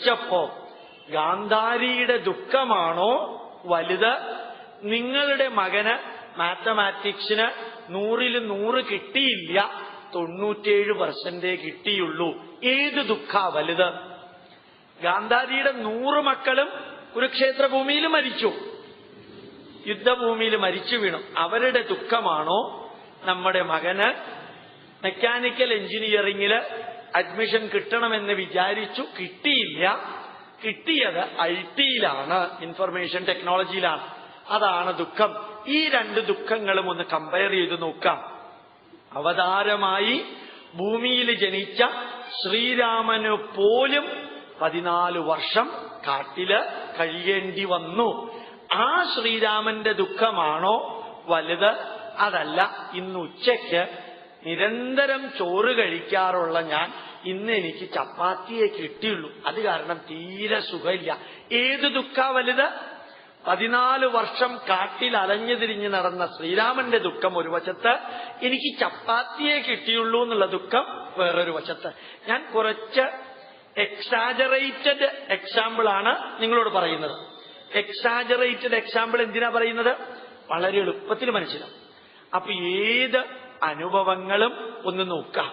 മരിച്ചപ്പോ ഗാന്ധാരിയുടെ ദുഃഖമാണോ വലുത്, നിങ്ങളുടെ മകന് മാത്തമാറ്റിക്സിന് 100-ൽ 100 കിട്ടിയില്ല, 97% കിട്ടിയുള്ളൂ, ഏത് ദുഃഖാ വലുത്? ഗാന്ധാരിയുടെ 100 മക്കളും കുരുക്ഷേത്ര ഭൂമിയിൽ മരിച്ചു, യുദ്ധഭൂമിയിൽ മരിച്ചു വീണു. അവരുടെ ദുഃഖമാണോ നമ്മുടെ മകന് മെക്കാനിക്കൽ എഞ്ചിനീയറിംഗില് അഡ്മിഷൻ കിട്ടണമെന്ന് വിചാരിച്ചു, കിട്ടിയില്ല, കിട്ടിയത് ഐടിയിലാണ്, ഇൻഫർമേഷൻ ടെക്നോളജിയിലാണ്, അതാണ് ദുഃഖം. ഈ 2 ദുഃഖങ്ങളും ഒന്ന് കമ്പയർ ചെയ്ത് നോക്കാം. അവതാരമായി ഭൂമിയിൽ ജനിച്ച ശ്രീരാമന് പോലും 14 വർഷം കാട്ടില് കഴിയേണ്ടി വന്നു. ആ ശ്രീരാമന്റെ ദുഃഖമാണോ വലുത്? അതല്ല, ഇന്ന് ഉച്ചയ്ക്ക് നിരന്തരം ചോറ് കഴിക്കാറുള്ള ഞാൻ ഇന്ന് എനിക്ക് ചപ്പാത്തിയെ കിട്ടിയുള്ളൂ, അത് കാരണം തീരെ സുഖമില്ല, ഏത് ദുഃഖാ വലുത്? 14 വർഷം കാട്ടിൽ അലഞ്ഞു തിരിഞ്ഞ് നടന്ന ശ്രീരാമന്റെ ദുഃഖം ഒരു വശത്ത്, എനിക്ക് ചപ്പാത്തിയെ കിട്ടിയുള്ളൂ എന്നുള്ള ദുഃഖം വേറൊരു വശത്ത്. ഞാൻ കുറച്ച് എക്സാജറേറ്റഡ് എക്സാമ്പിൾ ആണ് നിങ്ങളോട് പറയുന്നത്. എക്സാജറേറ്റഡ് എക്സാമ്പിൾ എന്തിനാ പറയുന്നത്? വളരെ എളുപ്പത്തിൽ മനസ്സിലാവും. അപ്പൊ ഏത് അനുഭവങ്ങളും ഒന്ന് നോക്കാം.